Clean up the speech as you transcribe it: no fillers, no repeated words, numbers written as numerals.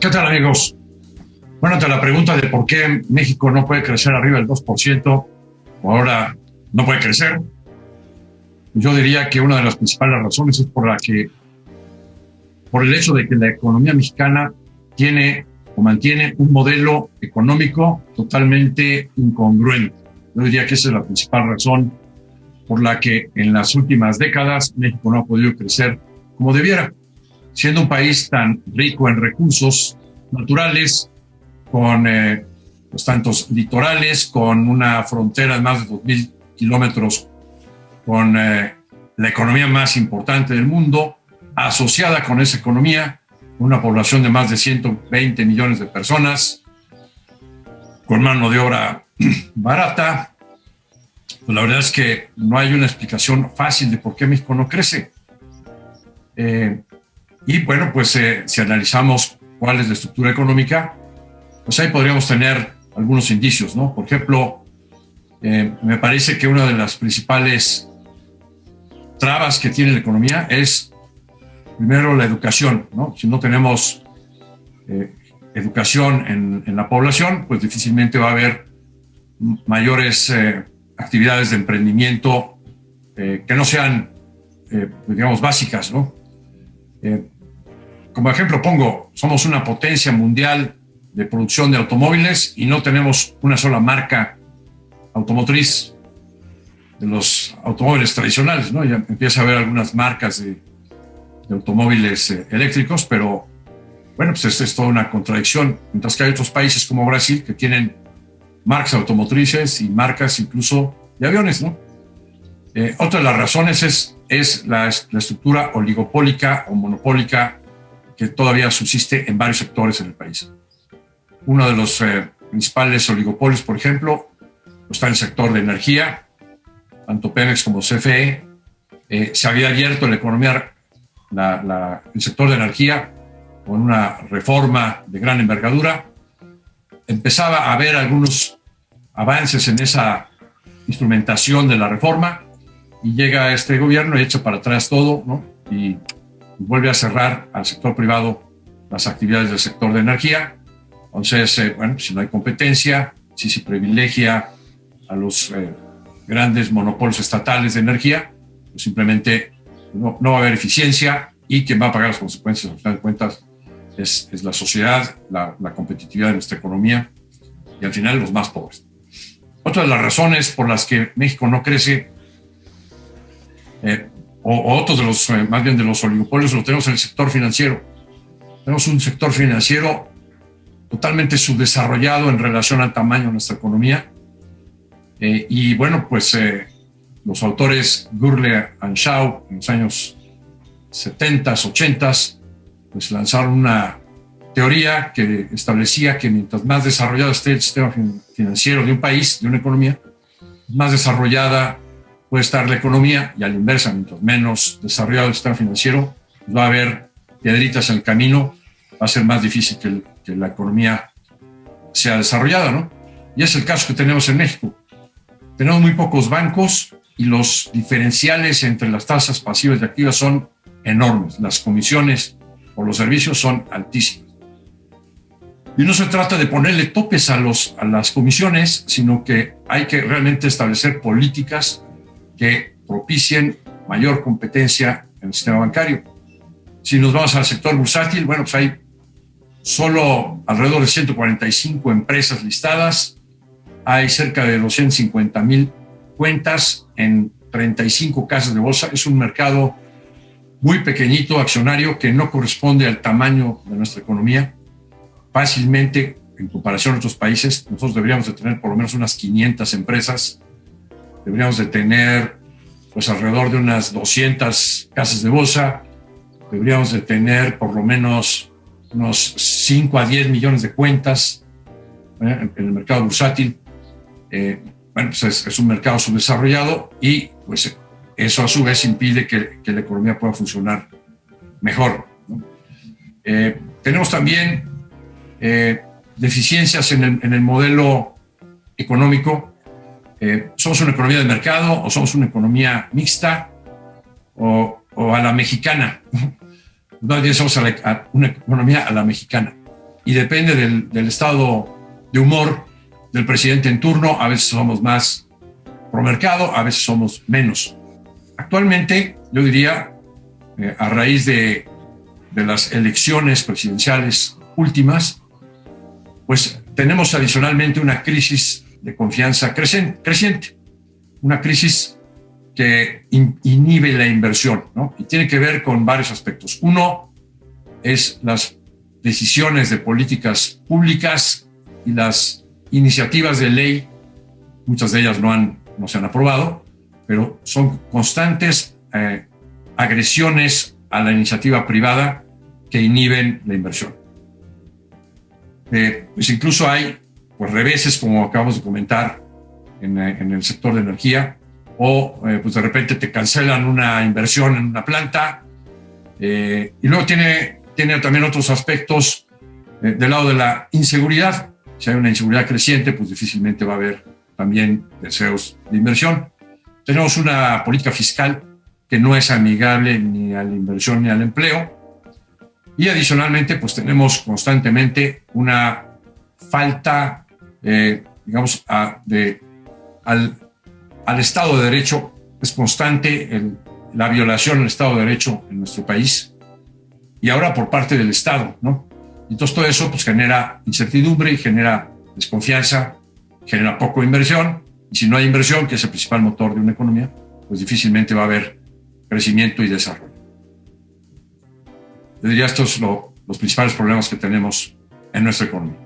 ¿Qué tal, amigos? Bueno, ante la pregunta de por qué México no puede crecer arriba del 2%, o ahora no puede crecer, yo diría que una de las principales razones es por el hecho de que la economía mexicana tiene o mantiene un modelo económico totalmente incongruente. Yo diría que esa es la principal razón por la que en las últimas décadas México no ha podido crecer como debiera, siendo un país tan rico en recursos naturales, con los tantos litorales, con una frontera de más de 2,000 kilómetros, con la economía más importante del mundo, asociada con esa economía, una población de más de 120 millones de personas, con mano de obra barata. Pues la verdad es que no hay una explicación fácil de por qué México no crece. Y bueno, pues si analizamos cuál es la estructura económica, pues ahí podríamos tener algunos indicios, ¿no? Por ejemplo, me parece que una de las principales trabas que tiene la economía es, primero, la educación, ¿no? Si no tenemos educación en la población, pues difícilmente va a haber mayores actividades de emprendimiento que no sean, digamos, básicas, ¿no? Como ejemplo pongo, somos una potencia mundial de producción de automóviles y no tenemos una sola marca automotriz de los automóviles tradicionales, ¿no? Ya empieza a haber algunas marcas de automóviles eléctricos, pero bueno, pues esta es toda una contradicción, mientras que hay otros países como Brasil que tienen marcas automotrices y marcas incluso de aviones, ¿no? Otra de las razones es la estructura oligopólica o monopólica que todavía subsiste en varios sectores en el país. Uno de los principales oligopolios, por ejemplo, está en el sector de energía, tanto Pemex como CFE. Se había abierto la economía, el sector de energía, con una reforma de gran envergadura. Empezaba a haber algunos avances en esa instrumentación de la reforma y llega este gobierno y echa para atrás todo, ¿no? Y vuelve a cerrar al sector privado las actividades del sector de energía. Entonces, bueno, si no hay competencia, si se privilegia a los grandes monopolios estatales de energía, pues simplemente no va a haber eficiencia y quien va a pagar las consecuencias, al final de cuentas, es la sociedad, la competitividad de nuestra economía y al final los más pobres. Otra de las razones por las que México no crece, o otros de los, más bien de los oligopolios, lo tenemos en el sector financiero. Tenemos un sector financiero totalmente subdesarrollado en relación al tamaño de nuestra economía. Y bueno, pues los autores Gurle and Shaw en los años 70s, 80s, pues lanzaron una teoría que establecía que mientras más desarrollado esté el sistema financiero de un país, de una economía, más desarrollada puede estar la economía, y a la inversa, mientras menos desarrollado el sistema financiero, va a haber piedritas en el camino, va a ser más difícil que la economía sea desarrollada, ¿no? Y es el caso que tenemos en México. Tenemos muy pocos bancos y los diferenciales entre las tasas pasivas y activas son enormes. Las comisiones por los servicios son altísimas. Y no se trata de ponerle topes a las comisiones, sino que hay que realmente establecer políticas que propicien mayor competencia en el sistema bancario. Si nos vamos al sector bursátil, bueno, pues hay solo alrededor de 145 empresas listadas, hay cerca de 250,000 cuentas en 35 casas de bolsa. Es un mercado muy pequeñito, accionario, que no corresponde al tamaño de nuestra economía. Fácilmente, en comparación a otros países, nosotros deberíamos de tener por lo menos unas 500 empresas, deberíamos de tener pues alrededor de unas 200 casas de bolsa, deberíamos de tener por lo menos unos 5 a 10 millones de cuentas en el mercado bursátil. Bueno, pues es un mercado subdesarrollado y pues eso a su vez impide que la economía pueda funcionar mejor, ¿no? Tenemos también deficiencias en el modelo económico. ¿Somos una economía de mercado o somos una economía mixta o a la mexicana? más bien somos a una economía a la mexicana. Y depende del estado de humor del presidente en turno. A veces somos más pro mercado, a veces somos menos. Actualmente, yo diría, a raíz de las elecciones presidenciales últimas, pues tenemos adicionalmente una crisis de confianza creciente, una crisis que inhibe la inversión, ¿no? Y tiene que ver con varios aspectos. Uno es las decisiones de políticas públicas y las iniciativas de ley, muchas de ellas no se han aprobado, pero son constantes agresiones a la iniciativa privada que inhiben la inversión. Pues incluso hay pues, reveses, como acabamos de comentar, en el sector de energía, o pues de repente te cancelan una inversión en una planta, y luego tiene también otros aspectos del lado de la inseguridad. Si hay una inseguridad creciente, pues difícilmente va a haber también deseos de inversión. Tenemos una política fiscal que no es amigable ni a la inversión ni al empleo. Y adicionalmente, pues tenemos constantemente una falta, digamos, al Estado de Derecho. Es constante la violación del Estado de Derecho en nuestro país, y ahora por parte del Estado, ¿no? Entonces todo eso pues genera incertidumbre y genera desconfianza, genera poco inversión, y si no hay inversión, que es el principal motor de una economía, pues difícilmente va a haber crecimiento y desarrollo. Yo diría estos son los principales problemas que tenemos en nuestra economía.